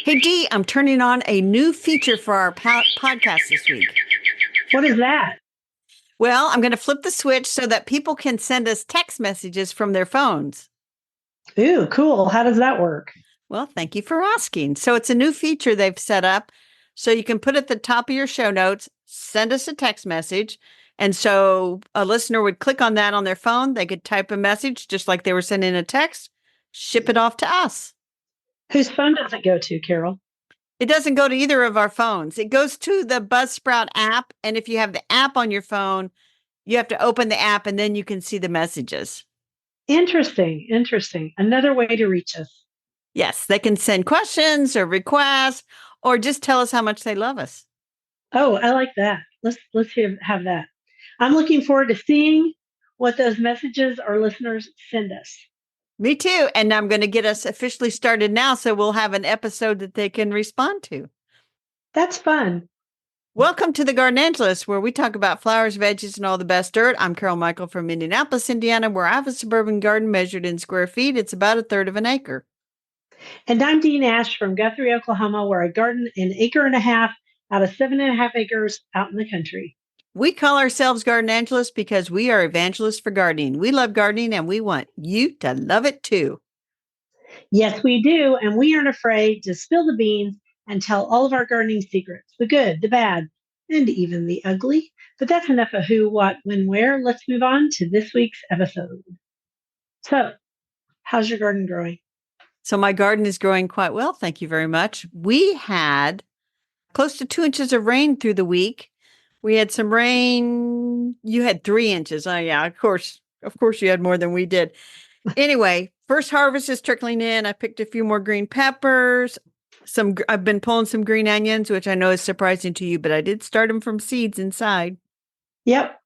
Hey, Dee, I'm turning on a new feature for our podcast this week. What is that? Well, I'm going to flip the switch so that people can send us text messages from their phones. Ooh, cool. How does that work? Well, thank you for asking. So it's a new feature they've set up. So you can put at the top of your show notes, send us a text message. And so a listener would click on that on their phone. They could type a message just like they were sending a text, ship it off to us. Whose phone does it go to, Carol? It doesn't go to either of our phones. It goes to the Buzzsprout app. And if you have the app on your phone, you have to open the app and then you can see the messages. Interesting. Another way to reach us. Yes, they can send questions or requests or just tell us how much they love us. Oh, I like that. Have that. I'm looking forward to seeing what those messages our listeners send us. Me too. And I'm going to get us officially started now so we'll have an episode that they can respond to. That's fun. Welcome to the Gardenangelist, where we talk about flowers, veggies, and all the best dirt. I'm Carol Michael from Indianapolis, Indiana, where I have a suburban garden measured in square feet. It's about a third of an acre. And I'm Dean Ash from Guthrie, Oklahoma, where I garden an acre and a half out of 7.5 acres out in the country. We call ourselves Gardenangelists because we are evangelists for gardening. We love gardening and we want you to love it too. Yes, we do. And we aren't afraid to spill the beans and tell all of our gardening secrets, the good, the bad, and even the ugly. But that's enough of who, what, when, where. Let's move on to this week's episode. So, how's your garden growing? So my garden is growing quite well. Thank you very much. We had close to 2 inches of rain through the week. We had some rain. You had 3 inches. Oh yeah, of course you had more than we did. Anyway, first harvest is trickling in. I picked a few more green peppers. I've been pulling some green onions, which I know is surprising to you, but I did start them from seeds inside. Yep.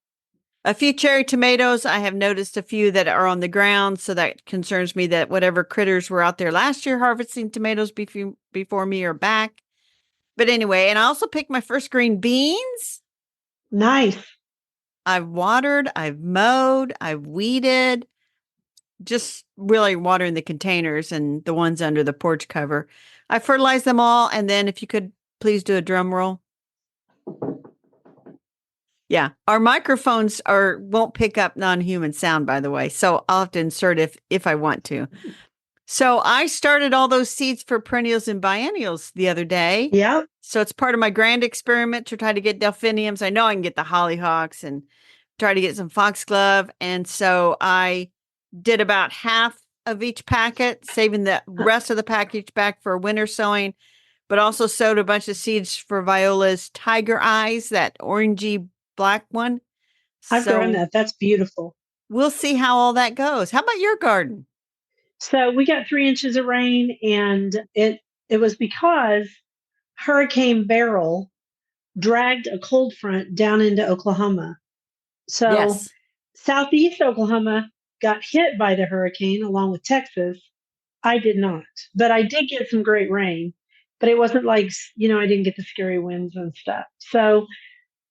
A few cherry tomatoes. I have noticed a few that are on the ground, so that concerns me that whatever critters were out there last year harvesting tomatoes before me are back. But anyway, and I also picked my first green beans. Nice. I've watered, I've mowed, I've weeded, just really watering the containers and the ones under the porch cover. I fertilized them all. And then if you could please do a drum roll. Yeah, our microphones won't pick up non-human sound, by the way. So I'll have to insert if I want to. So I started all those seeds for perennials and biennials the other day. Yep. So it's part of my grand experiment to try to get delphiniums. I know I can get the hollyhocks and try to get some foxglove. And so I did about half of each packet, saving the rest of the package back for winter sowing, but also sowed a bunch of seeds for Viola's tiger eyes, that orangey black one. I've grown that. That's beautiful. We'll see how all that goes. How about your garden? So we got 3 inches of rain, and it was because Hurricane Beryl dragged a cold front down into Oklahoma. So yes. Southeast Oklahoma got hit by the hurricane along with Texas. I did not, but I did get some great rain, but it wasn't like, I didn't get the scary winds and stuff. So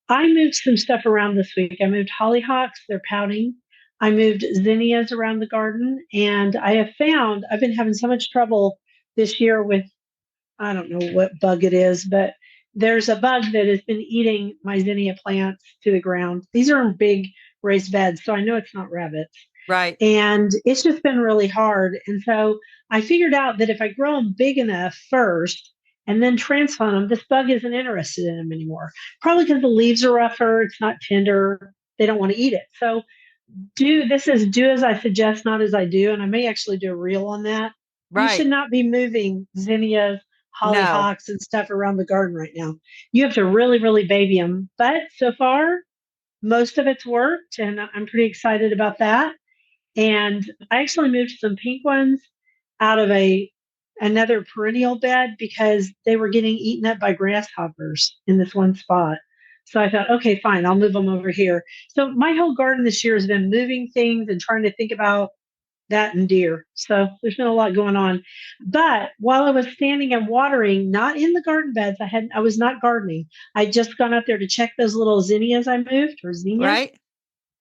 I moved some stuff around this week. I moved hollyhocks, they're pouting. I moved zinnias around the garden, and I have found I've been having so much trouble this year with, I don't know what bug it is, but there's a bug that has been eating my zinnia plants to the ground. These are in big raised beds, so I know it's not rabbits. Right. And it's just been really hard. And so I figured out that if I grow them big enough first and then transplant them, this bug isn't interested in them anymore. Probably because the leaves are rougher, it's not tender, they don't want to eat it. So do as I suggest, not as I do. And I may actually do a reel on that. Right. You should not be moving zinnias, hollyhocks, and stuff around the garden right now. You have to really, really baby them. But so far, most of it's worked, and I'm pretty excited about that. And I actually moved some pink ones out of another perennial bed because they were getting eaten up by grasshoppers in this one spot. So I thought, okay, fine, I'll move them over here. So my whole garden this year has been moving things and trying to think about that and deer. So there's been a lot going on. But while I was standing and watering, not in the garden beds, I was not gardening. I'd just gone out there to check those little zinnias I moved, or zinnias. Right.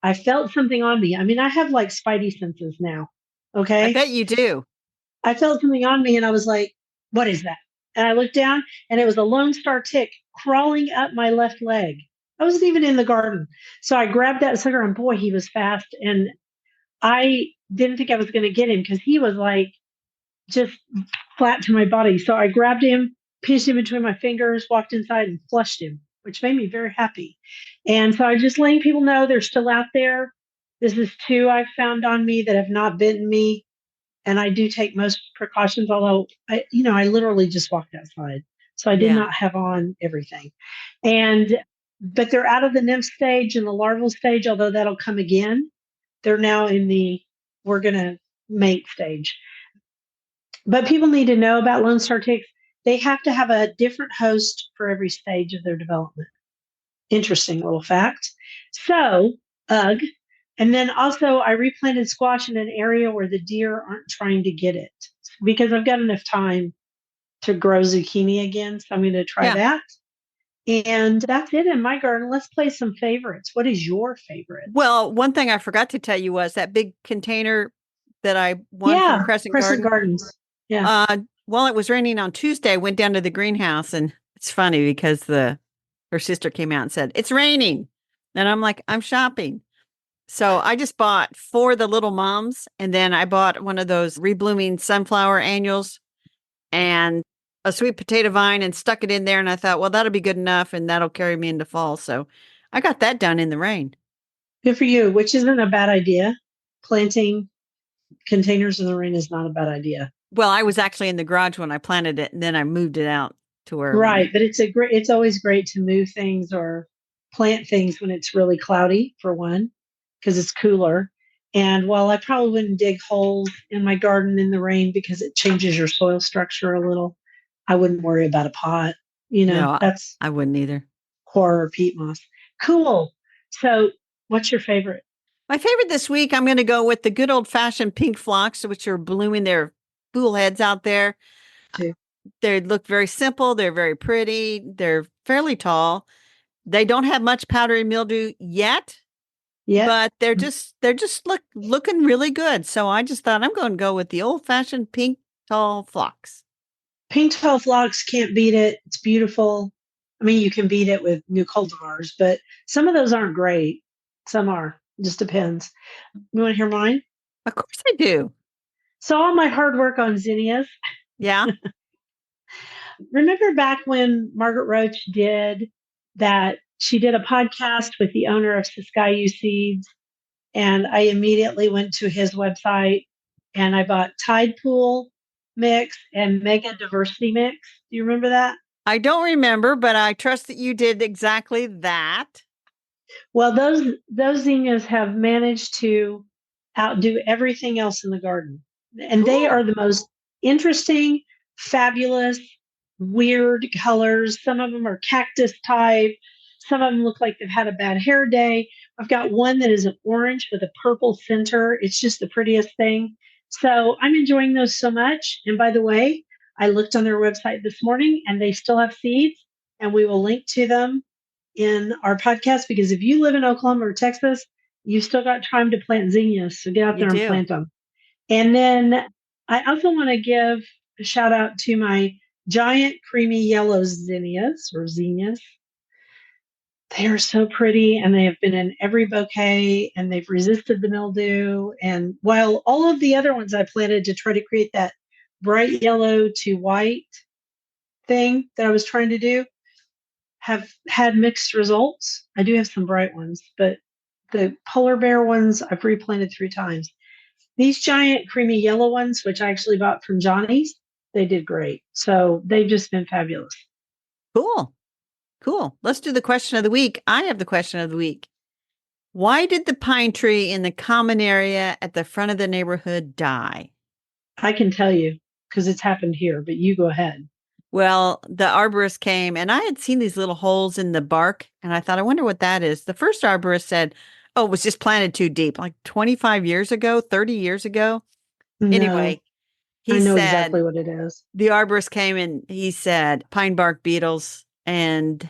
I felt something on me. I mean, I have like spidey senses now. Okay. I bet you do. I felt something on me and I was like, what is that? And I looked down and it was a Lone Star tick crawling up my left leg. I wasn't even in the garden. So I grabbed that sucker and boy, he was fast. And I didn't think I was going to get him because he was like just flat to my body. So I grabbed him, pinched him between my fingers, walked inside and flushed him, which made me very happy. And so I'm just letting people know they're still out there. This is two I've found on me that have not bitten me. And I do take most precautions, although I literally just walked outside. So I did Yeah. not have on everything. But they're out of the nymph stage and the larval stage, although that'll come again. They're now in the we're gonna mate stage. But people need to know about Lone Star ticks. They have to have a different host for every stage of their development. Interesting little fact. So, ugh. And then also, I replanted squash in an area where the deer aren't trying to get it because I've got enough time to grow zucchini again. So I'm going to try Yeah. that. And that's it in my garden. Let's play some favorites. What is your favorite? Well, one thing I forgot to tell you was that big container that I won from Crescent Garden. Gardens. Yeah. While it was raining on Tuesday, I went down to the greenhouse, and it's funny because her sister came out and said, "It's raining." And I'm like, "I'm shopping." So I just bought 4 of the little mums, and then I bought one of those reblooming sunflower annuals and a sweet potato vine and stuck it in there. And I thought, well, that'll be good enough and that'll carry me into fall. So I got that done in the rain. Good for you, which isn't a bad idea. Planting containers in the rain is not a bad idea. Well, I was actually in the garage when I planted it, and then I moved it out to where. Right, but it's always great to move things or plant things when it's really cloudy for one, because it's cooler. And while I probably wouldn't dig holes in my garden in the rain because it changes your soil structure a little, I wouldn't worry about a pot. No, That's I wouldn't either. coir or peat moss. Cool. So, what's your favorite? My favorite this week, I'm going to go with the good old fashioned pink phlox, which are blooming their fool heads out there. Too. They look very simple. They're very pretty. They're fairly tall. They don't have much powdery mildew yet, but they're just looking really good. So I just thought I'm going to go with the old fashioned pink tall phlox. Pink tall phlox, can't beat it. It's beautiful. I mean, you can beat it with new cultivars, but some of those aren't great. Some are. It just depends. You want to hear mine? Of course I do. So all my hard work on zinnias. Yeah. Remember back when Margaret Roach did that? She did a podcast with the owner of Siskiyou Seeds, and I immediately went to his website and I bought Tide Pool mix and Mega Diversity mix. Do you remember that? I don't remember, but I trust that you did exactly that. Well, those zinnias have managed to outdo everything else in the garden. And They are the most interesting, fabulous, weird colors. Some of them are cactus type. Some of them look like they've had a bad hair day. I've got one that is an orange with a purple center. It's just the prettiest thing. So I'm enjoying those so much. And by the way, I looked on their website this morning and they still have seeds, and we will link to them in our podcast, because if you live in Oklahoma or Texas, you've still got time to plant zinnias. So get out there and plant them. And then I also want to give a shout out to my giant creamy yellow zinnias or zinnias. They are so pretty, and they have been in every bouquet, and they've resisted the mildew. And while all of the other ones I planted to try to create that bright yellow to white thing that I was trying to do, have had mixed results. I do have some bright ones, but the polar bear ones I've replanted 3 times. These giant creamy yellow ones, which I actually bought from Johnny's, they did great. So they've just been fabulous. Cool. Let's do the question of the week. I have the question of the week. Why did the pine tree in the common area at the front of the neighborhood die? I can tell you because it's happened here, but you go ahead. Well, the arborist came, and I had seen these little holes in the bark, and I thought, I wonder what that is. The first arborist said, oh, it was just planted too deep, like 25 years ago, 30 years ago. No, anyway, I know exactly what it is. The arborist came and he said, pine bark beetles, and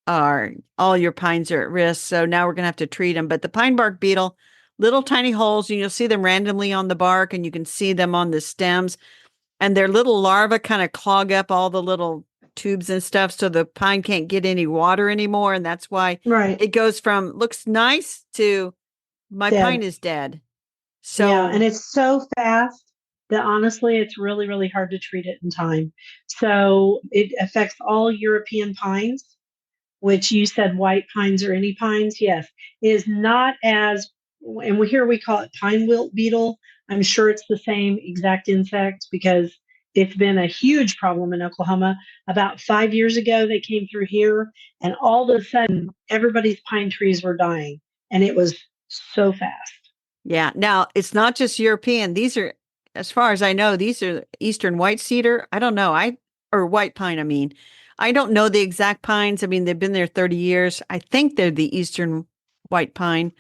all your pines are at risk. So now we're going to have to treat them. But the pine bark beetle, little tiny holes, and you'll see them randomly on the bark, and you can see them on the stems. and their little larvae kind of clog up all the little tubes and stuff, so the pine can't get any water anymore, and that's why Right. it goes from looks nice to my pine Dead. is dead. Yeah. And So it's so fast that honestly, it's really, really hard to treat it in time. So it affects all European pines, which you said white pines or any pines. Yes, it is not as, and here we call it pine wilt beetle. I'm sure it's the same exact insect because it's been a huge problem in Oklahoma. About 5 years ago, they came through here, and all of a sudden, everybody's pine trees were dying, and it was so fast. yeah, now it's not just European. These are, as far as I know, these are Eastern white cedar. I don't know. Or white pine, I mean. I don't know the exact pines. I mean, they've been there 30 years. I think they're the Eastern white pine,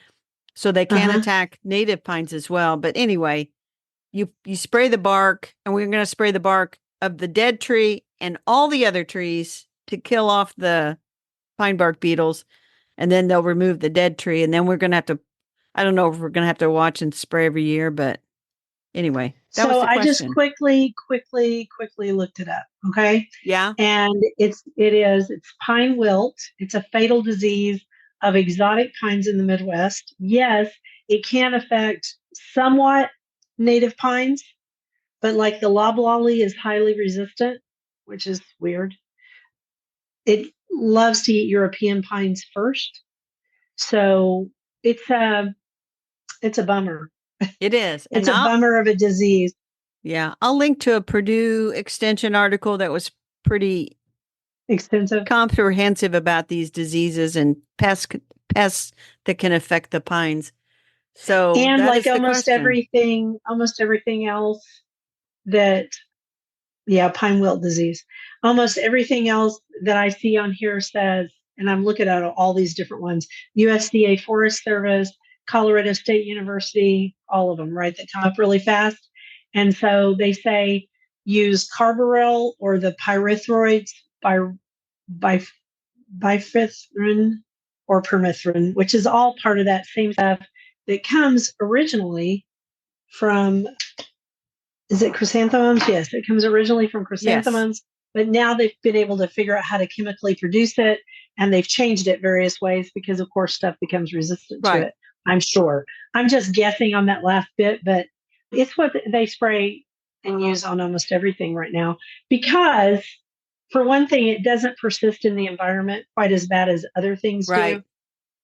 so they Uh can huh. attack native pines as well. But anyway, you spray the bark, and we're going to spray the bark of the dead tree and all the other trees to kill off the pine bark beetles, and then they'll remove the dead tree, and then we're going to have to, I don't know if we're going to have to watch and spray every year, but anyway, that was So the I just question. quickly looked it up. Okay. Yeah. And it's pine wilt. It's a fatal disease of exotic pines in the Midwest. Yes, it can affect somewhat native pines, but like the loblolly is highly resistant, which is weird. It loves to eat European pines first. So it's a it's a bummer. It is. It's And a bummer of a disease. I'll link to a Purdue Extension article that was pretty Extensive. comprehensive about these diseases and pests that can affect the pines. So And that like is the question. almost everything else that, yeah, pine wilt disease. Almost everything else that I see on here says, and I'm looking at all these different ones, USDA Forest Service, Colorado State University, all of them, right, that come up really fast. And so they say use carbaryl or the pyrethroids by bifenthrin or permethrin, which is all part of that same stuff that comes originally from, is it chrysanthemums? Yes, it comes originally from Yes. chrysanthemums, but now they've been able to figure out how to chemically produce it, and they've changed it various ways because, of course, stuff becomes resistant to Right. it. I'm sure. I'm just guessing on that last bit, but it's what they spray and use on almost everything right now because, for one thing, it doesn't persist in the environment quite as bad as other things do. Right.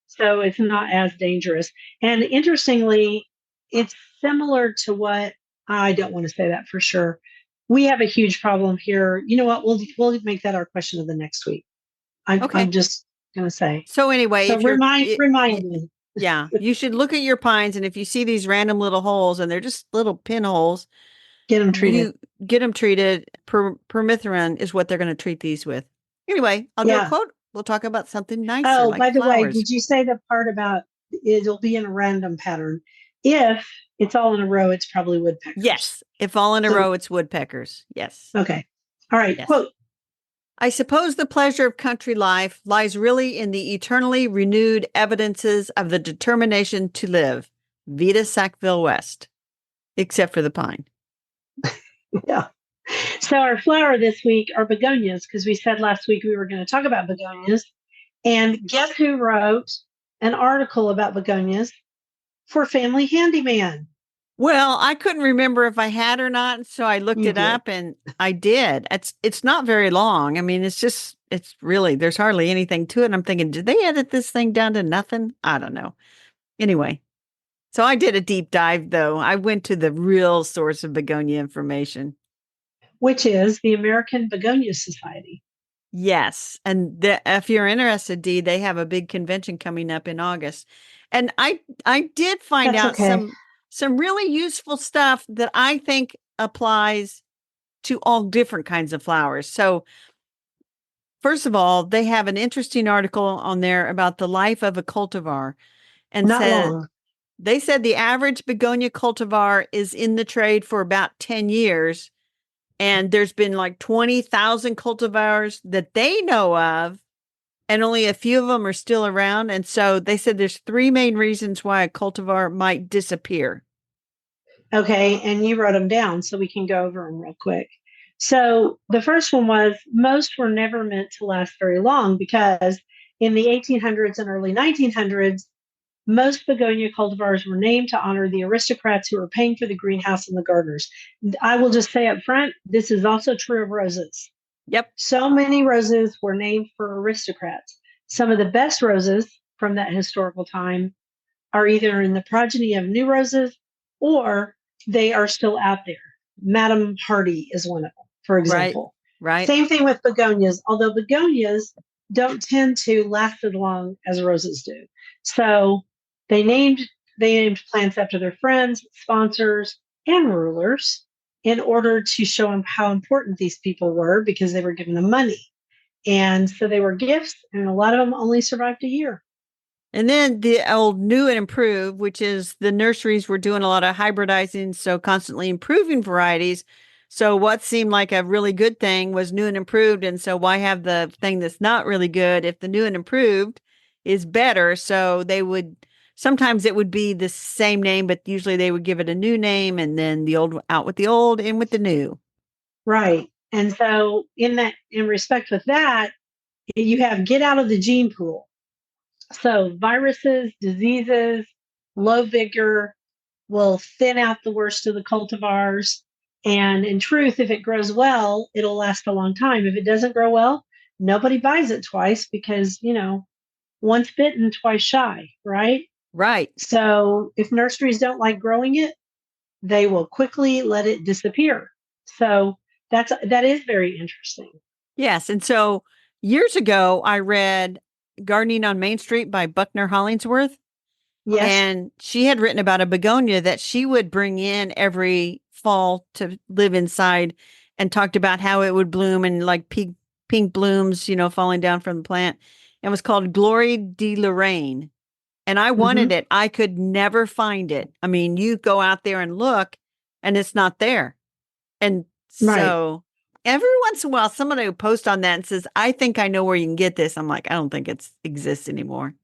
So it's not as dangerous. And interestingly, it's similar to what, I don't want to say that for sure. We have a huge problem here. You know what? We'll make that our question of the next week. I'm Okay. just gonna say. So anyway, So if you're remind me. yeah, you should look at your pines, and if you see these random little holes, and they're just little pinholes, Get them treated. you get them treated. Permethrin is what they're going to treat these with. Anyway, I'll do a Yeah. quote. We'll talk about something nicer Oh, like by the way, flowers. did you say the part about it'll be in a random pattern? If it's all in a row, it's probably woodpeckers. Yes. If all in a So row, it's woodpeckers. Yes. okay. All right. Yes. Quote. I suppose the pleasure of country life lies really in the eternally renewed evidences of the determination to live. Vita Sackville West, except for the pine. Yeah. So our flower this week are begonias because we said last week we were going to talk about begonias. And guess who wrote an article about begonias for Family Handyman? Well, I couldn't remember if I had or not, so I looked You it did. up and I did. It's not very long. I mean, it's really there's hardly anything to it. And I'm thinking, did they edit this thing down to nothing? I don't know. Anyway, so I did a deep dive though. I went to the real source of begonia information. Which is the American Begonia Society. Yes, and if you're interested, Dee, they have a big convention coming up in August, and I did find That's out okay. some really useful stuff that I think applies to all different kinds of flowers. So, first of all, they have an interesting article on there about the life of a cultivar, and Not said long. they said the average begonia cultivar is in the trade for about 10 years. And there's been like 20,000 cultivars that they know of, and only a few of them are still around. And so they said there's three main reasons why a cultivar might disappear. Okay. And you wrote them down so we can go over them real quick. So the first one was most were never meant to last very long because in the 1800s and early 1900s, most begonia cultivars were named to honor the aristocrats who were paying for the greenhouse and the gardeners. I will just say up front, this is also true of roses. Yep. So many roses were named for aristocrats. Some of the best roses from that historical time are either in the progeny of new roses or they are still out there. Madame Hardy is one of them, for Right. example. Right. Same thing with begonias, although begonias don't tend to last as long as roses do. So they named plants after their friends, sponsors, and rulers in order to show them how important these people were because they were giving them money. And so they were gifts, and a lot of them only survived a year. And then the old new and improved, which is the nurseries were doing a lot of hybridizing, so constantly improving varieties. So what seemed like a really good thing was new and improved. And so why have the thing that's not really good if the new and improved is better? So they would sometimes it would be the same name, but usually they would give it a new name and then the old out with the old, in with the new. Right. And so in respect with that, you have get out of the gene pool. So viruses, diseases, low vigor will thin out the worst of the cultivars. And in truth, if it grows well, it'll last a long time. If it doesn't grow well, nobody buys it twice because, once bitten, twice shy, right? Right. So if nurseries don't like growing it, they will quickly let it disappear. So that is very interesting. Yes. And so years ago, I read Gardening on Main Street by Buckner Hollingsworth. Yes. And she had written about a begonia that she would bring in every fall to live inside and talked about how it would bloom and like pink blooms, falling down from the plant. It was called Glory de Lorraine. And I wanted Mm-hmm. it. I could never find it. I mean, you go out there and look and it's not there. And Right. so every once in a while, somebody will post on that and says, I think I know where you can get this. I'm like, I don't think it exists anymore.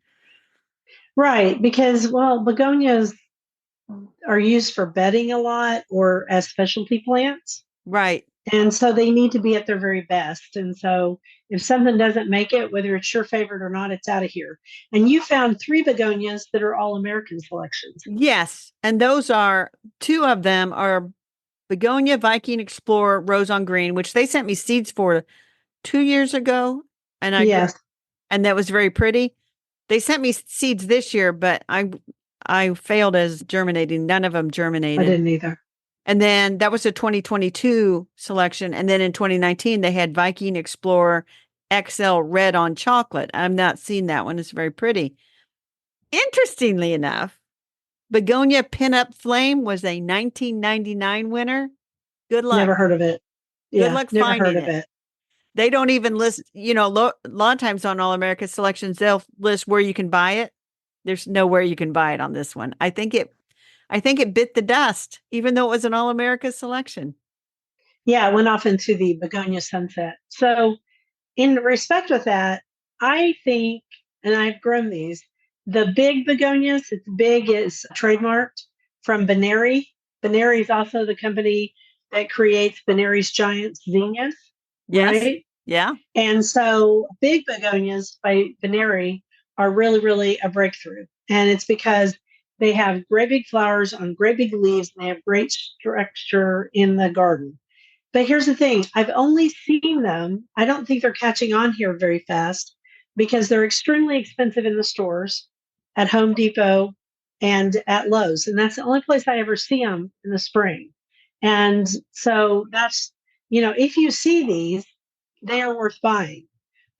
Right. Because, well, begonias are used for bedding a lot or as specialty plants. Right. And so they need to be at their very best. And so if something doesn't make it, whether it's your favorite or not, it's out of here. And you found 3 begonias that are all American selections. Yes. And those are two of them are Begonia Viking Explorer Rose on Green, which they sent me seeds for 2 years ago. And Yes, and that was very pretty. They sent me seeds this year, but I failed as germinating. None of them I germinated. didn't either. And then that was a 2022 selection. And then in 2019, they had Viking Explorer XL Red on Chocolate. I've not seen that one. It's very pretty. Interestingly enough, Begonia Pinup Flame was a 1999 winner. Good luck. Never heard of it. Good Yeah, luck never heard finding of it. it. They don't even list, a lot of times on All America Selections, they'll list where you can buy it. There's nowhere you can buy it on this one. I think it bit the dust, even though it was an All America Selection. Yeah, it went off into the begonia sunset. So in respect with that, I think, and I've grown these, the big begonias, it's big, is trademarked from Benary. Benary is also the company that creates Benary's giant zinnias, Yes. right? Yeah. And so big begonias by Benary are really, really a breakthrough. And it's because they have great big flowers on great big leaves and they have great structure in the garden. But here's the thing, I've only seen them. I don't think they're catching on here very fast because they're extremely expensive in the stores at Home Depot and at Lowe's. And that's the only place I ever see them in the spring. And so that's, if you see these, they are worth buying.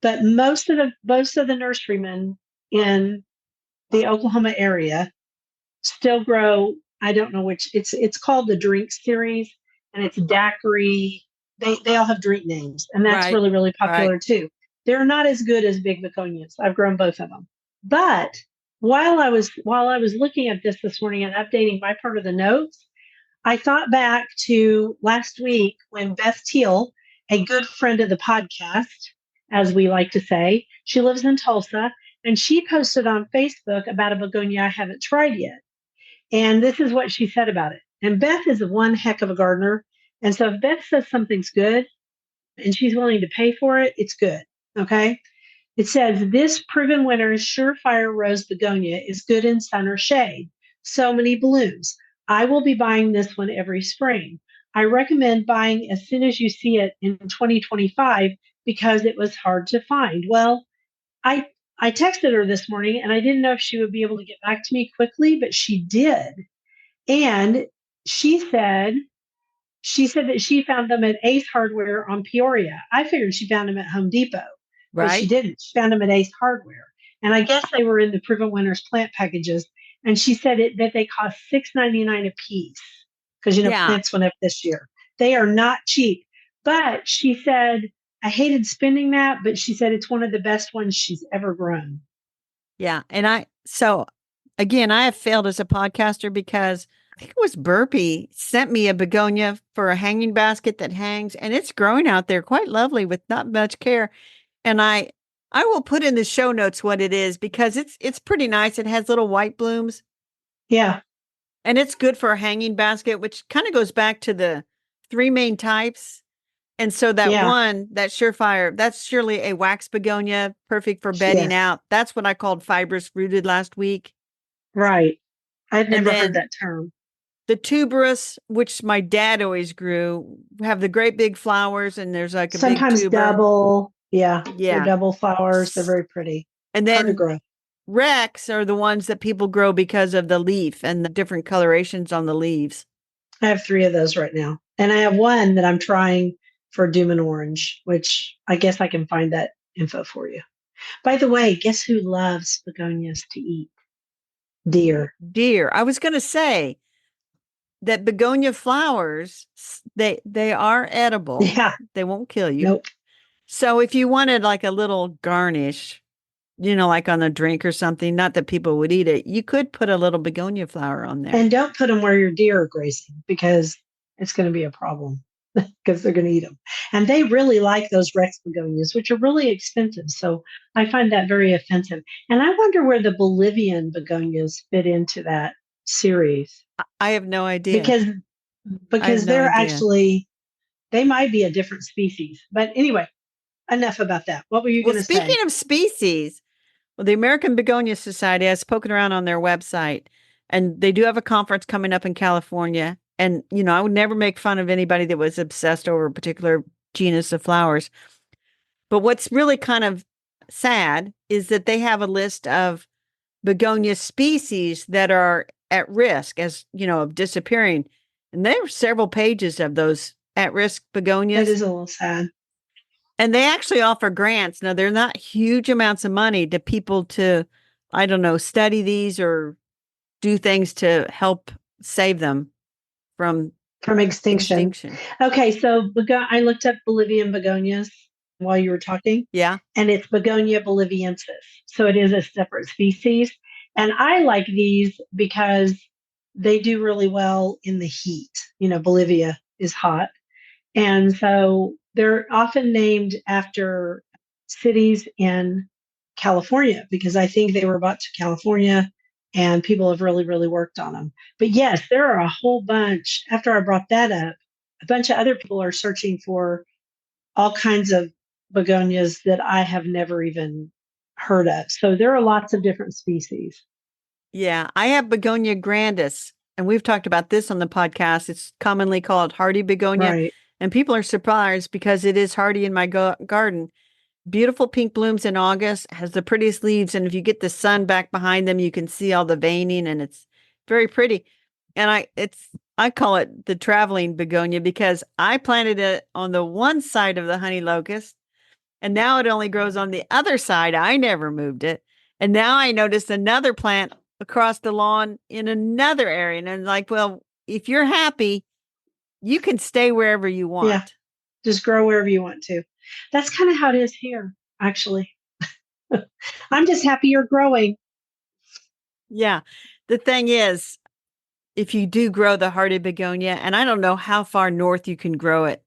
But most of the nurserymen in the Oklahoma area still grow. I don't know which. It's called the Drink Series, and it's daiquiri. They all have drink names, and that's Right. really really Right. popular too. They're not as good as big begonias. I've grown both of them, but while I was looking at this morning and updating my part of the notes, I thought back to last week when Beth Teal, a good friend of the podcast, as we like to say, she lives in Tulsa, and she posted on Facebook about a begonia I haven't tried yet. And this is what she said about it. And Beth is one heck of a gardener. And so if Beth says something's good and she's willing to pay for it, it's good. Okay. It says this proven winner's surefire rose begonia is good in sun or shade. So many blooms. I will be buying this one every spring. I recommend buying as soon as you see it in 2025 because it was hard to find. Well, I I texted her this morning and I didn't know if she would be able to get back to me quickly, but she did. And she said she said that she found them at Ace Hardware on Peoria. I figured she found them at Home Depot, but she Right? didn't. She found them at Ace Hardware. And I guess they were in the Proven Winners plant packages. And she said that they cost $6.99 a piece because, Yeah. plants went up this year. They are not cheap. But she said, I hated spending that, but she said it's one of the best ones she's ever grown. Yeah. And so again, I have failed as a podcaster because I think it was Burpee sent me a begonia for a hanging basket that hangs, and it's growing out there quite lovely with not much care. And I will put in the show notes what it is because it's pretty nice. It has little white blooms. Yeah. And it's good for a hanging basket, which kind of goes back to the three main types. And so that Yeah. one, that surefire, that's surely a wax begonia, perfect for bedding Yes. out. That's what I called fibrous rooted last week. Right. I've And never heard then that term. the tuberous, which my dad always grew, have the great big flowers, and there's like a big Sometimes tuber. double. Yeah. They're Yeah. double flowers. They're very pretty. And Hard to then grow. Rex are the ones that people grow because of the leaf and the different colorations on the leaves. I have 3 of those right now. And I have one that I'm trying for Doom and Orange, which I guess I can find that info for you. By the way, guess who loves begonias to eat? Deer. Deer. I was going to say that begonia flowers, they are edible. Yeah. They won't kill you. Nope. So if you wanted like a little garnish, like on a drink or something, not that people would eat it, you could put a little begonia flower on there. And don't put them where your deer are grazing because it's going to be a problem because they're going to eat them. And they really like those Rex begonias, which are really expensive. So I find that very offensive. And I wonder where the Bolivian begonias fit into that series I have no idea. because no they're idea. actually they might be a different species. But anyway, enough about that. What were you going to say? Speaking of species, well, the American Begonia Society, I've spoken around on their website, and they do have a conference coming up in California. And, I would never make fun of anybody that was obsessed over a particular genus of flowers. But what's really kind of sad is that they have a list of begonia species that are at risk of disappearing. And there are several pages of those at-risk begonias. That is a little sad. And they actually offer grants. Now, they're not huge amounts of money to people to, I don't know, study these or do things to help save them from extinction. Okay, so I looked up Bolivian begonias while you were talking. Yeah. And it's Begonia boliviensis. So it is a separate species. And I like these because they do really well in the heat. Bolivia is hot. And so they're often named after cities in California because I think they were brought to California and people have really, really worked on them. But yes, there are a whole bunch. After I brought that up, a bunch of other people are searching for all kinds of begonias that I have never even heard of. So there are lots of different species. Yeah, I have Begonia grandis, and we've talked about this on the podcast. It's commonly called hardy begonia, Right. And people are surprised because it is hardy in my garden. Beautiful pink blooms in August, has the prettiest leaves, and if you get the sun back behind them, you can see all the veining, and it's very pretty. And I call it the traveling begonia because I planted it on the one side of the honey locust, and now it only grows on the other side. I never moved it. And now I noticed another plant across the lawn in another area. And I'm like, well, if you're happy, you can stay wherever you want. Yeah, just grow wherever you want to. That's kind of how it is here, actually. I'm just happy you're growing. Yeah. The thing is, if you do grow the hardy begonia, and I don't know how far north you can grow it,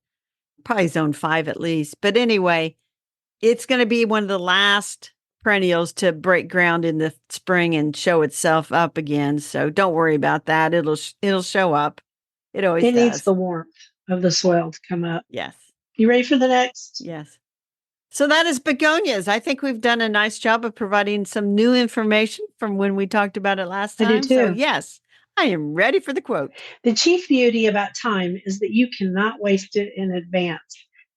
probably zone 5 at least. But anyway, it's going to be one of the last perennials to break ground in the spring and show itself up again. So don't worry about that. It'll show up. It always It needs does. the warmth of the soil to come up. Yes. You ready for the next? Yes. So that is begonias. I think we've done a nice job of providing some new information from when we talked about it last I do time. So, too. yes, I am ready for the quote. The chief beauty about time is that you cannot waste it in advance.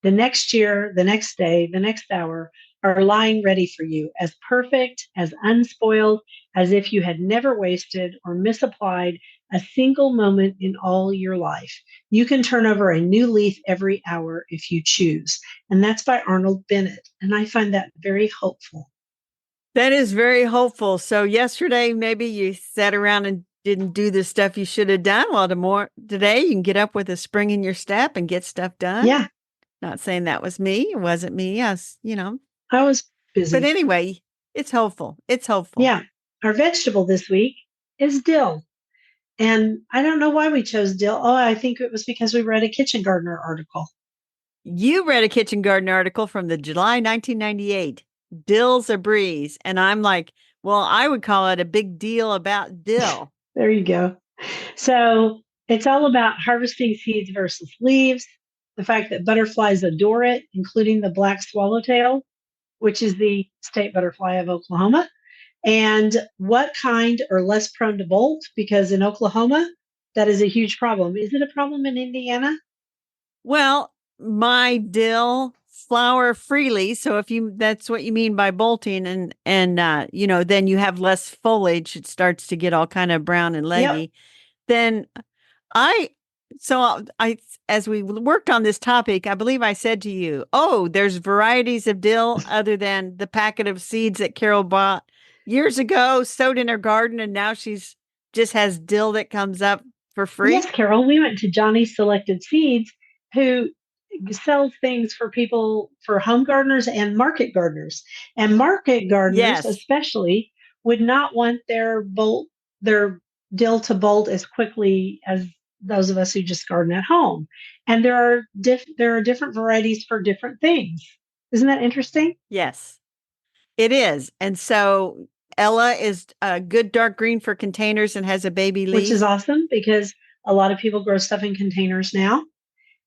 The next year, the next day, the next hour are lying ready for you, as perfect, as unspoiled, as if you had never wasted or misapplied a single moment in all your life. You can turn over a new leaf every hour if you choose. And that's by Arnold Bennett. And I find that very hopeful. That is very hopeful. So, yesterday, maybe you sat around and didn't do the stuff you should have done. Well, today you can get up with a spring in your step and get stuff done. Yeah. Not saying that was me. It wasn't me. I was busy. But anyway, it's hopeful. It's hopeful. Yeah. Our vegetable this week is dill. And I don't know why we chose dill. Oh, I think it was because we read a Kitchen Gardener article. You read a Kitchen Garden article from the July 1998. Dill's a breeze. And I'm like, well, I would call it a big deal about dill. There you go. So it's all about harvesting seeds versus leaves, the fact that butterflies adore it, including the black swallowtail, which is the state butterfly of Oklahoma, and what kind are less prone to bolt, because in Oklahoma, that is a huge problem. Is it a problem in Indiana? Well, my dill flower freely. So if that's what you mean by bolting and then you have less foliage, it starts to get all kind of brown and leggy. Yep. Then I as we worked on this topic, I believe I said to you, "Oh, there's varieties of dill other than the packet of seeds that Carol bought years ago, sowed in her garden, and now she's just has dill that comes up for free." Yes, Carol. We went to Johnny's Selected Seeds, who sells things for people, for home gardeners and market gardeners. And market gardeners, Yes. especially, would not want their dill to bolt as quickly as those of us who just garden at home. And there are different varieties for different things. Isn't that interesting? Yes, it is. And so Ella is a good dark green for containers and has a baby leaf. Which is awesome because a lot of people grow stuff in containers now.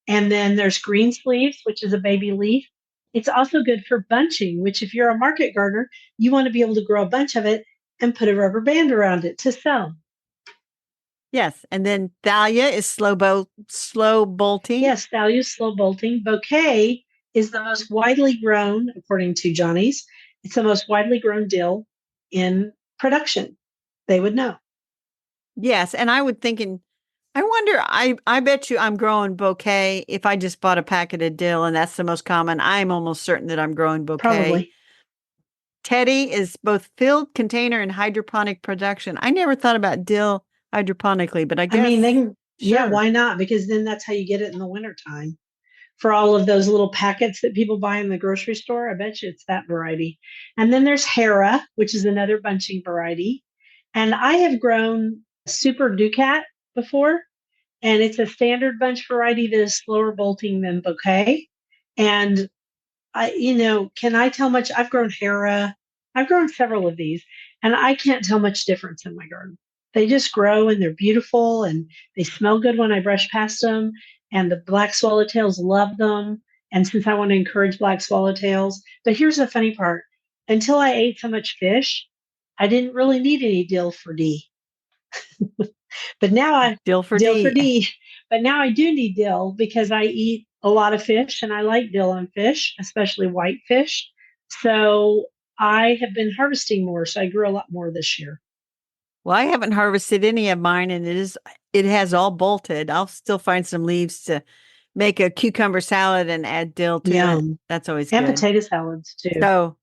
And then there's green sleeves, which is a baby leaf. It's also good for bunching, which if you're a market gardener, you want to be able to grow a bunch of it and put a rubber band around it to sell. Yes. And then Thalia is slow bolting. Yes, Thalia is slow bolting. Bouquet is the most widely grown, according to Johnny's, it's the most widely grown dill in production. They would know. Yes. And I wonder, I bet you I'm growing bouquet if I just bought a packet of dill and that's the most common. I'm almost certain that I'm growing bouquet. Probably. Teddy is both filled container and hydroponic production. I never thought about dill hydroponically, but I guess. I mean, they can, sure. Yeah, why not? Because then that's how you get it in the wintertime. For all of those little packets that people buy in the grocery store, I bet you it's that variety. And then there's Hera, which is another bunching variety. And I have grown Super Ducat before, and it's a standard bunch variety that is slower bolting than Bouquet. And can I tell much? I've grown Hera. I've grown several of these, and I can't tell much difference in my garden. They just grow and they're beautiful and they smell good when I brush past them. And the black swallowtails love them. And since I want to encourage black swallowtails, but here's the funny part: until I ate so much fish, I didn't really need any dill for Dee. But now dill for Dee. But now I do need dill because I eat a lot of fish and I like dill on fish, especially white fish. So I have been harvesting more. So I grew a lot more this year. Well, I haven't harvested any of mine and it has all bolted. I'll still find some leaves to make a cucumber salad and add dill to it. That's always good. And potato salads too. So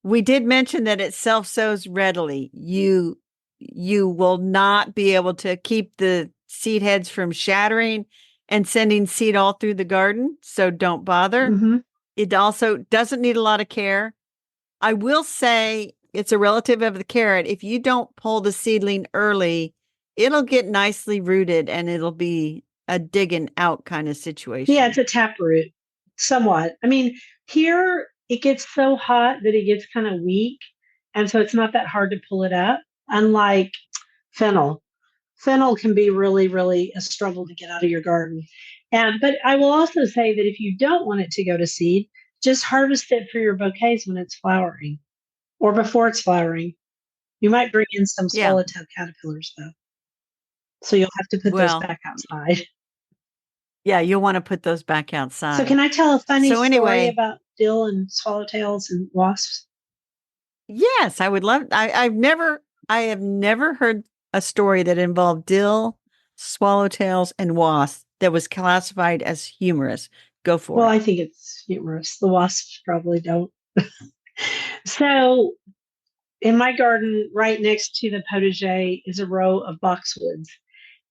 we did mention that it self-sows readily. You will not be able to keep the seed heads from shattering and sending seed all through the garden. So don't bother. Mm-hmm. It also doesn't need a lot of care. I will say it's a relative of the carrot. If you don't pull the seedling early, it'll get nicely rooted and it'll be a digging out kind of situation. Yeah, it's a taproot somewhat. I mean, here it gets so hot that it gets kind of weak. And so it's not that hard to pull it up, unlike fennel. Fennel can be really, really a struggle to get out of your garden. And but I will also say that if you don't want it to go to seed, just harvest it for your bouquets when it's flowering or before it's flowering. You might bring in some Yeah. swallowtail caterpillars though. So you'll have to put those Well, back outside. yeah, you'll want to put those back So outside. can I tell a funny So story anyway, about dill and swallowtails and wasps? yes, I would love I have never heard a story that involved dill, swallowtails, and wasps that was classified as humorous. Go for Well, it. I think it's humorous. The wasps probably don't. So in my garden, right next to the potager, is a row of boxwoods.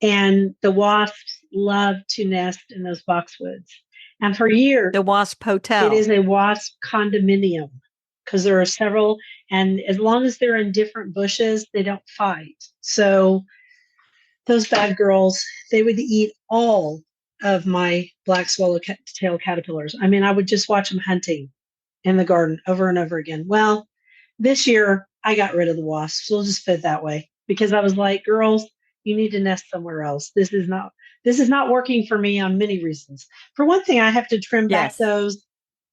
And the wasps love to nest in those boxwoods. And for years, The Wasp it Hotel. is a wasp condominium because there are several. And as long as they're in different bushes, they don't fight. So those bad girls, they would eat all of my black swallowtail caterpillars. I mean, I would just watch them hunting in the garden over and over again. Well, this year I got rid of the wasps. We'll just put it that way because I was like, girls, you need to nest somewhere else. This is not working for me on many reasons. For one thing, I have to trim back Yes. those.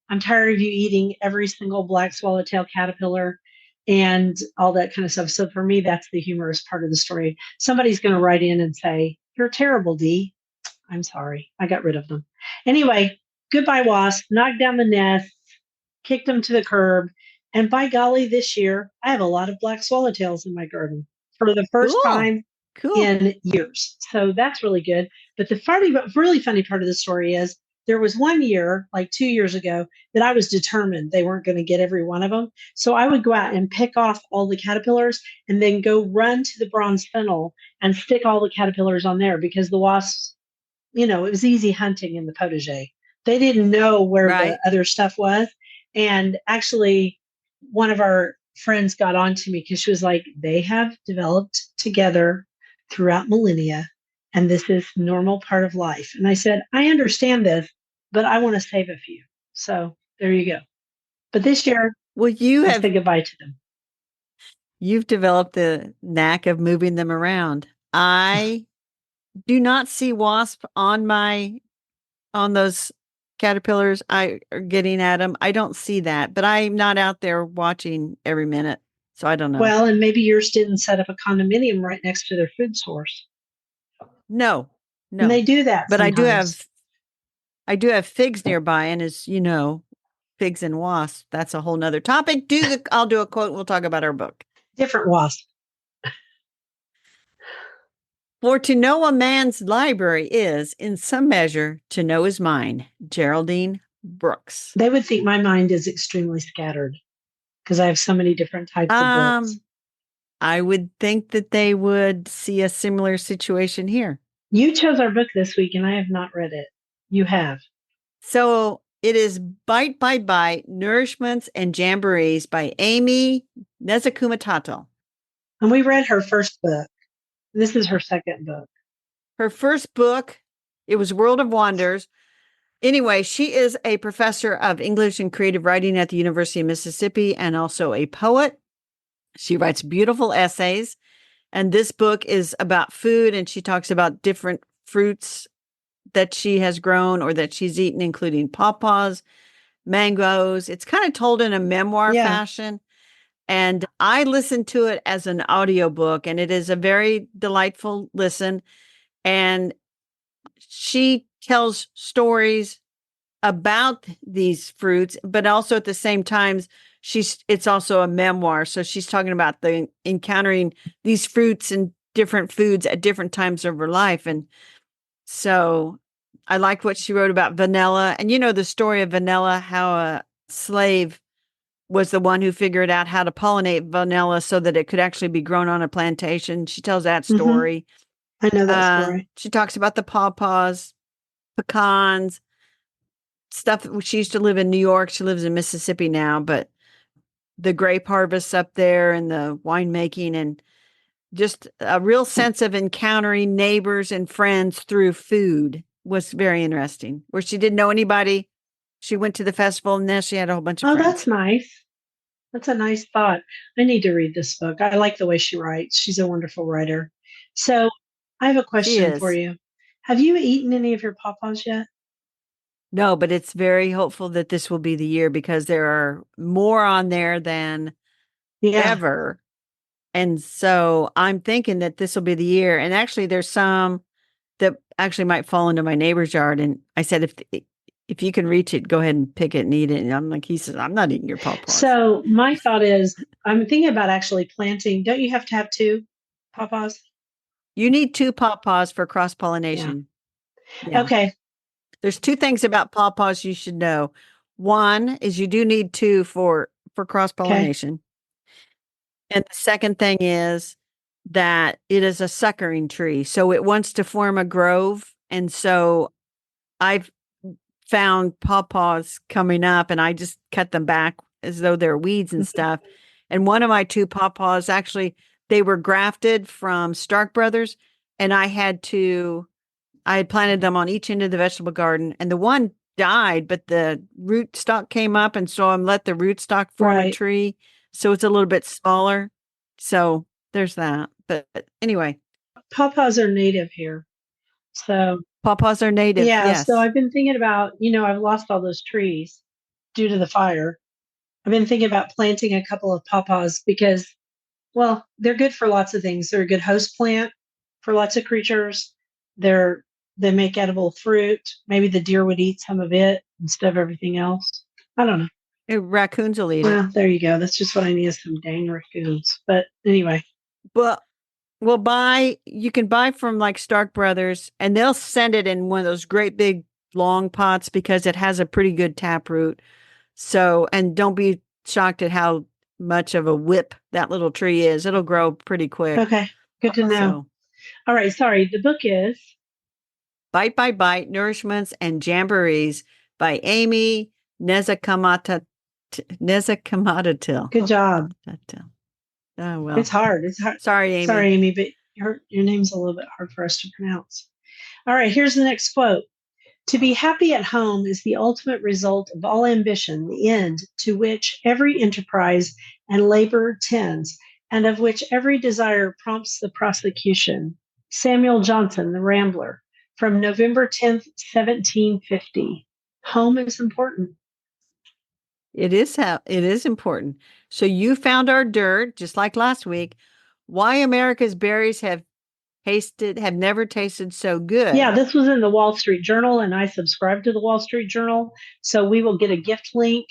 I'm tired of you eating every single black swallowtail caterpillar and all that kind of stuff. So for me, that's the humorous part of the story. Somebody's going to write in and say, "You're terrible, Dee." I'm sorry. I got rid of them. Anyway, goodbye, wasp. Knocked down the nest, kicked them to the curb. And by golly, this year, I have a lot of black swallowtails in my garden for the first Cool. time Cool. in years. So that's really good. But the really funny part of the story is there was one year, like 2 years ago, that I was determined they weren't going to get every one of them. So I would go out and pick off all the caterpillars and then go run to the bronze fennel and stick all the caterpillars on there because the wasps, it was easy hunting in the potager. They didn't know where the Right. other stuff was. And actually, one of our friends got on to me because she was like, they have developed together throughout millennia, and this is normal part of life. And I said, I understand this, but I want to save a few. So there you go. But this year, Well, I said goodbye to them. you've developed the knack of moving them around. I do not see wasp on those caterpillars I are getting at them. I don't see that, but I'm not out there watching every minute, so I don't know. Well, and maybe yours didn't set up a condominium right next to their food source. No, And no. they do that But sometimes. I do have figs nearby, and as you know, figs and wasps, that's a whole nother topic. I'll do a quote, we'll talk about our book. Different wasp. For to know a man's library is, in some measure, to know his mind. Geraldine Brooks. They would think my mind is extremely scattered because I have so many different types of books. I would think that they would see a similar situation here. You chose our book this week and I have not read it. You have. So it is Bite by Bite, Nourishments and Jamborees by Amy Nezakumatato. And we read her first book. This is her second book. Her first book, it was World of Wonders. Anyway, she is a professor of English and creative writing at the University of Mississippi and also a poet. She writes beautiful essays. And this book is about food, and she talks about different fruits that she has grown or that she's eaten, including pawpaws, mangoes. It's kind of told in a memoir fashion. And I listened to it as an audiobook, and it is a very delightful listen. And she tells stories about these fruits, but also at the same time, it's also a memoir. So she's talking about the encountering these fruits and different foods at different times of her life. And so I liked what she wrote about vanilla. And you know the story of vanilla, how a slave was the one who figured out how to pollinate vanilla so that it could actually be grown on a plantation. She tells that story. I know that story. She talks about the pawpaws, pecans, stuff. She used to live in New York. She lives in Mississippi now, but the grape harvests up there and the winemaking and just a real sense of encountering neighbors and friends through food was very interesting. Where she didn't know anybody, she went to the festival and then she had a whole bunch of friends. That's nice. That's a nice thought. I need to read this book. I like the way she writes. She's a wonderful writer. So I have a She question for is. you. Have you eaten any of your pawpaws yet? No, but it's very hopeful that this will be the year because there are more on there than Yeah. ever. And so I'm thinking that this will be the year. And actually, there's some that actually might fall into my neighbor's yard. And I said, if you can reach it, go ahead and pick it and eat it. And I'm like, he says, I'm not eating your pawpaws. So my thought is, I'm thinking about actually planting. Don't you have to have two pawpaws? You need two pawpaws for cross Yeah. pollination. Yeah. Okay. There's two things about pawpaws you should know. One is you do need two for cross Okay. pollination. And the second thing is that it is a suckering tree. So it wants to form a grove. And so I've found pawpaws coming up and I just cut them back as though they're weeds and stuff. And one of my two pawpaws actually, they were grafted from Stark Brothers. And I had planted them on each end of the vegetable garden. And the one died, but the root stock came up. And so I let the root stock form a Right. tree. So it's a little bit smaller. So there's that. But anyway, Pawpaws are native here. So, pawpaws are native. yeah. So Yes. I've been thinking about, I've lost all those trees due to the fire. I've been thinking about planting a couple of pawpaws because, well, they're good for lots of things. They're a good host plant for lots of creatures. They make edible fruit. Maybe the deer would eat some of it instead of everything else. I don't know. Raccoons will eat it. Well, there you go. That's just what I need is some dang raccoons. But anyway, But you can buy from like Stark Brothers and they'll send it in one of those great big long pots because it has a pretty good taproot. So, and don't be shocked at how much of a whip that little tree is. It'll grow pretty quick. okay, good to know. So, All right, sorry. The book is Bite by Bite, Nourishments and Jamborees by Amy Nezakamata Nezakamatatil. good job. Oh well. It's hard. It's hard. Sorry, Amy. Sorry, Amy, but your name's a little bit hard for us to pronounce. All right, here's the next quote. To be happy at home is the ultimate result of all ambition, the end to which every enterprise and labor tends, and of which every desire prompts the prosecution. Samuel Johnson, The Rambler, from November 10th, 1750. Home is important. It is important. So you found our dirt, just like last week. Why America's berries have never tasted so good. Yeah, this was in the Wall Street Journal, and I subscribe to the Wall Street Journal. So we will get a gift link.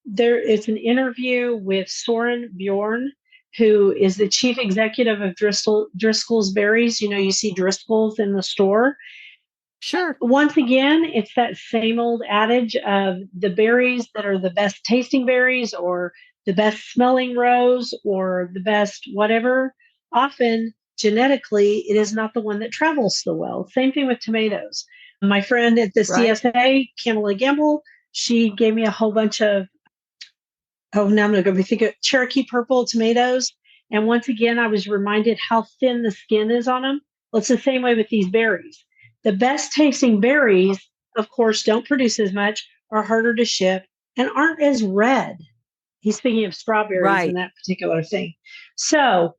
There is an interview with Soren Bjorn, who is the chief executive of Driscoll's Berries. You see Driscoll's in the store. Sure. Once again, it's that same old adage of the berries that are the best tasting berries or the best smelling rose or the best whatever. Often, genetically, it is not the one that travels so well. Same thing with tomatoes. My friend at the Right. CSA, Kamala Gamble, she gave me a whole bunch of, now I'm going to go think of Cherokee purple tomatoes. And once again, I was reminded how thin the skin is on them. Well, it's the same way with these berries. The best tasting berries, of course, don't produce as much, are harder to ship, and aren't as red. He's speaking of strawberries and that particular thing. So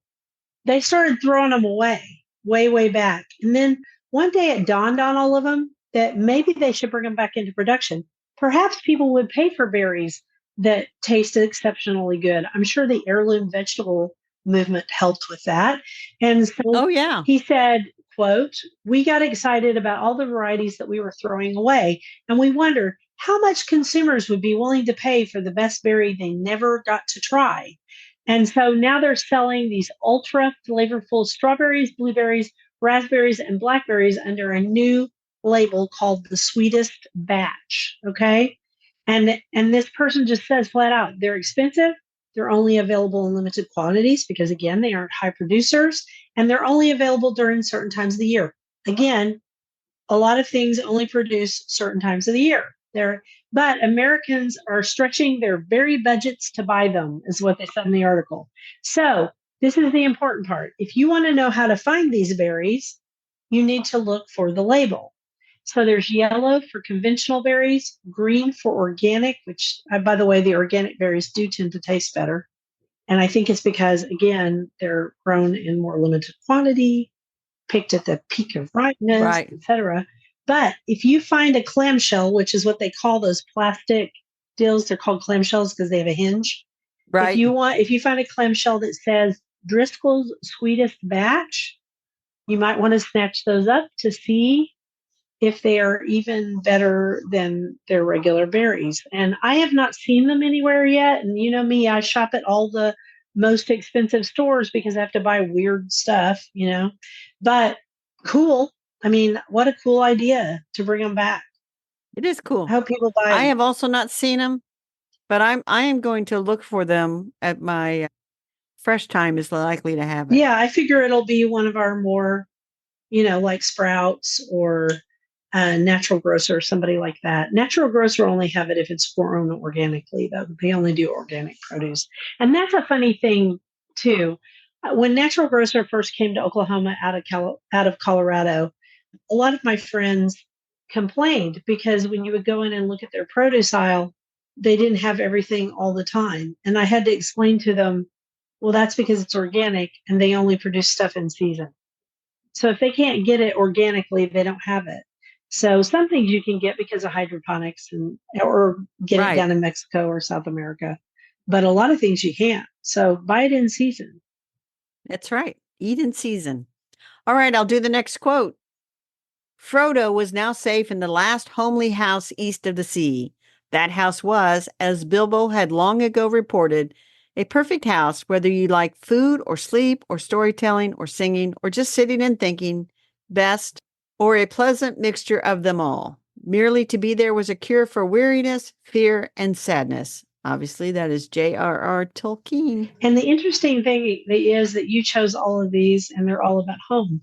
they started throwing them away way, way back. And then one day it dawned on all of them that maybe they should bring them back into production. Perhaps people would pay for berries that tasted exceptionally good. I'm sure the heirloom vegetable movement helped with that. And so he said, quote, we got excited about all the varieties that we were throwing away. And we wondered how much consumers would be willing to pay for the best berry they never got to try. And so now they're selling these ultra flavorful strawberries, blueberries, raspberries, and blackberries under a new label called the Sweetest Batch. Okay. And this person just says flat out, they're expensive. They're only available in limited quantities because, again, they aren't high producers, and they're only available during certain times of the year. Again, a lot of things only produce certain times of the year. But Americans are stretching their berry budgets to buy them, is what they said in the article. So this is the important part. If you want to know how to find these berries, you need to look for the label. So there's yellow for conventional berries, green for organic, which, by the way, the organic berries do tend to taste better. And I think it's because, again, they're grown in more limited quantity. picked at the peak of ripeness, Right. etc. But if you find a clamshell, which is what they call those plastic dills, they're called clamshells because they have a hinge. Right. If you find a clamshell that says Driscoll's sweetest batch, you might want to snatch those up to see if they are even better than their regular berries. And I have not seen them anywhere yet. And you know me, I shop at all the most expensive stores because I have to buy weird stuff, But cool. I mean, what a cool idea to bring them back. It is I cool. hope people buy I them. have also not seen them, but I am going to look for them at my fresh time is likely to have it. Yeah, I figure it'll be one of our more, like Sprouts or Natural Grocer or somebody like that. Natural Grocer only have it if it's grown organically, though. They only do organic produce. And that's a funny thing, too. When Natural Grocer first came to Oklahoma out of Colorado, a lot of my friends complained because when you would go in and look at their produce aisle, they didn't have everything all the time. And I had to explain to them, well, that's because it's organic and they only produce stuff in season. So if they can't get it organically, they don't have it. So some things you can get because of hydroponics or get it down in Mexico or South America. But a lot of things you can't. So buy it in season. That's right. Eat in season. All right, I'll do the next quote. Frodo was now safe in the last homely house east of the sea. That house was, as Bilbo had long ago reported, a perfect house, whether you like food or sleep or storytelling or singing or just sitting and thinking, best, or a pleasant mixture of them all. Merely to be there was a cure for weariness, fear, and sadness. Obviously, that is J.R.R. Tolkien. And the interesting thing is that you chose all of these and they're all about home.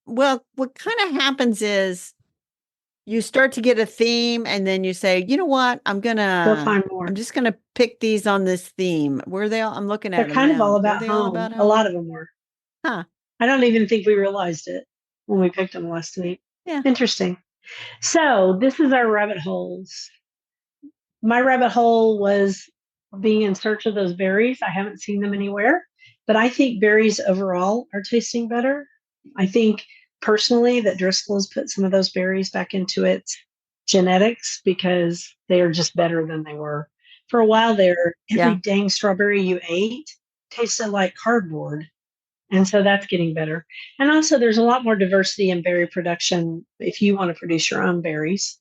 Well, what kind of happens is you start to get a theme and then you say, you know what, Go find more. I'm just gonna pick these on this theme. Were they all, I'm looking at They're them kind of now. all Were about they all home. about A lot home? of them were. Huh. I don't even think we realized it when we picked them last week. Yeah. Interesting. So this is our rabbit holes. My rabbit hole was being in search of those berries. I haven't seen them anywhere, but I think berries overall are tasting better. I think personally that Driscoll's put some of those berries back into its genetics because they are just better than they were. For a while there, every dang strawberry you ate tasted like cardboard. And so that's getting better. And also, there's a lot more diversity in berry production if you want to produce your own berries.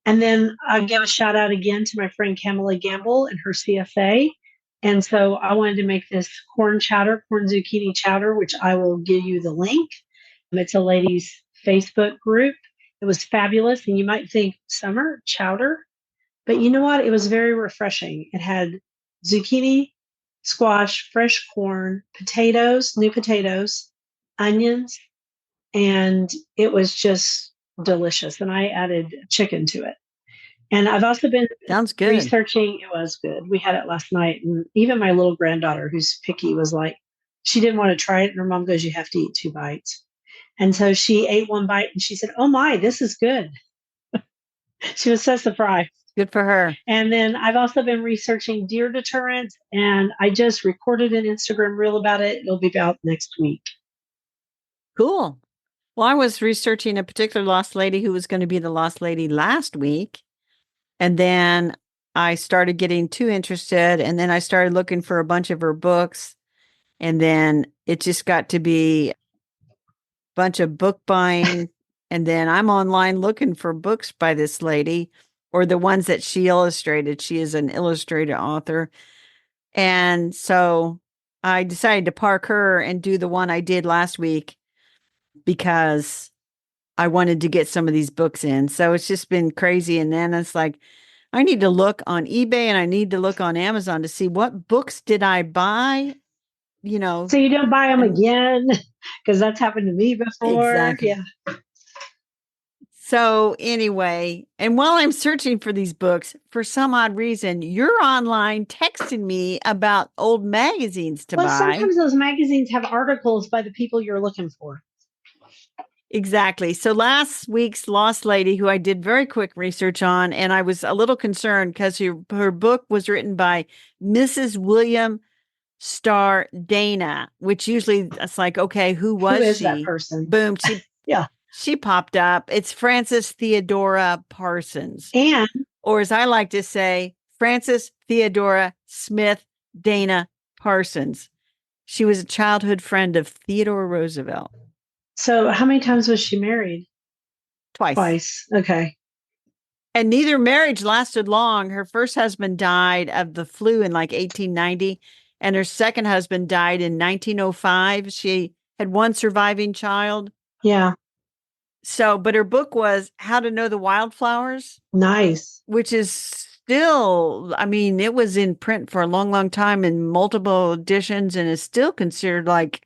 And then I give a shout out again to my friend Camilla Gamble and her CSA. And so I wanted to make this corn zucchini chowder, which I will give you the link. It's a ladies' Facebook group. It was fabulous. And you might think summer chowder, but you know what? It was very refreshing. It had zucchini, squash, fresh corn, potatoes, new potatoes, onions, and it was just delicious. And I added chicken to it. And I've also been Sounds good. researching. It was good. We had it last night. And even my little granddaughter, who's picky, was like, she didn't want to try it. And her mom goes, you have to eat 2 bites. And so she ate 1 bite and she said, oh my, this is good. She was so surprised. Good for her. And then I've also been researching deer deterrent, and I just recorded an Instagram reel about it. It'll be out next week. Cool. Well, I was researching a particular lost lady who was going to be the lost lady last week. And then I started getting too interested. And then I started looking for a bunch of her books. And then it just got to be a bunch of book buying. And then I'm online looking for books by this lady or the ones that she illustrated. She is an illustrated author. And so I decided to park her and do the one I did last week because I wanted to get some of these books in. So it's just been crazy. And then it's like, I need to look on eBay and I need to look on Amazon to see what books did I buy, So you don't buy them again because that's happened to me before. Exactly. Yeah. So anyway, and while I'm searching for these books, for some odd reason, you're online texting me about old magazines to buy. Well, sometimes those magazines have articles by the people you're looking for. Exactly. So last week's Lost Lady, who I did very quick research on, and I was a little concerned because her book was written by Mrs. William star Dana, which usually it's like, okay, who was is she? that person? Boom, Yeah. she popped up. It's Frances Theodora Parsons. And, or as I like to say, Frances Theodora Smith Dana Parsons. She was a childhood friend of Theodore Roosevelt. so how many times was she married? Twice. Okay. And neither marriage lasted long. Her first husband died of the flu in like 1890, and her second husband died in 1905. She had one surviving child. Yeah. So, but her book was How to Know the Wildflowers. Nice. Which is still, I mean, it was in print for a long, long time in multiple editions and is still considered like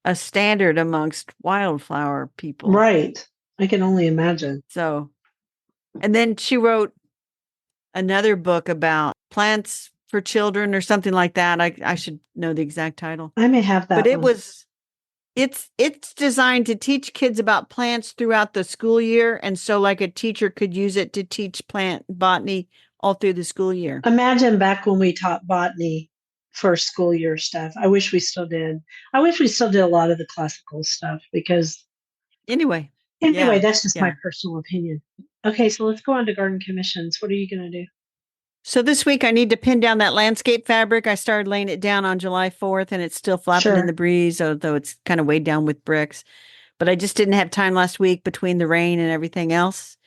a standard amongst wildflower people. Right. I can only imagine. So, and then she wrote another book about plants for children or something like that. I should know the exact title. I may have that. But it was it's designed to teach kids about plants throughout the school year. And so like a teacher could use it to teach plant botany all through the school year. Imagine back when we taught botany for school year stuff. I wish we still did. I wish we still did a lot of the classical stuff because Anyway, that's just my personal opinion. Okay, so let's go on to garden commissions. What are you going to do? So this week I need to pin down that landscape fabric. I started laying it down on July 4th and it's still flapping in the breeze, although it's kind of weighed down with bricks. But I just didn't have time last week between the rain and everything else.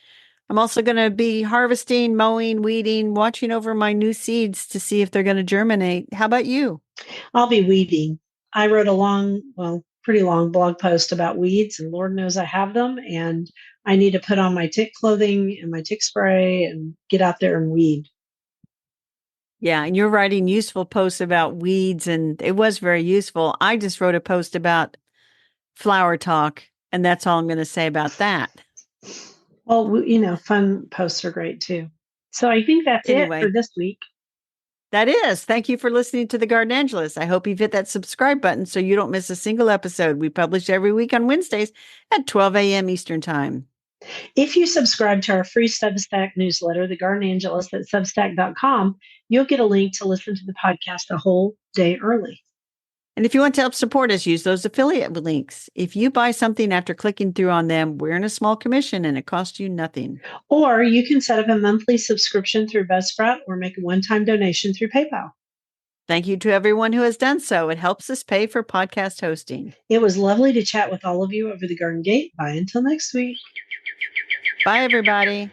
I'm also going to be harvesting, mowing, weeding, watching over my new seeds to see if they're going to germinate. How about you? I'll be weeding. I wrote a pretty long blog post about weeds, and Lord knows I have them. And I need to put on my tick clothing and my tick spray and get out there and weed. Yeah, and you're writing useful posts about weeds, and it was very useful. I just wrote a post about flower talk, and that's all I'm going to say about that. Well, fun posts are great too. So I think that's it for this week. That is. Thank you for listening to The Garden Angelist. I hope you've hit that subscribe button so you don't miss a single episode. We publish every week on Wednesdays at 12 a.m. Eastern Time. If you subscribe to our free Substack newsletter, The Garden Angelist at Substack.com, you'll get a link to listen to the podcast a whole day early. And if you want to help support us, use those affiliate links. If you buy something after clicking through on them, we're in a small commission and it costs you nothing. Or you can set up a monthly subscription through Buzzsprout or make a one-time donation through PayPal. Thank you to everyone who has done so. It helps us pay for podcast hosting. It was lovely to chat with all of you over the Garden Gate. Bye until next week. Bye, everybody.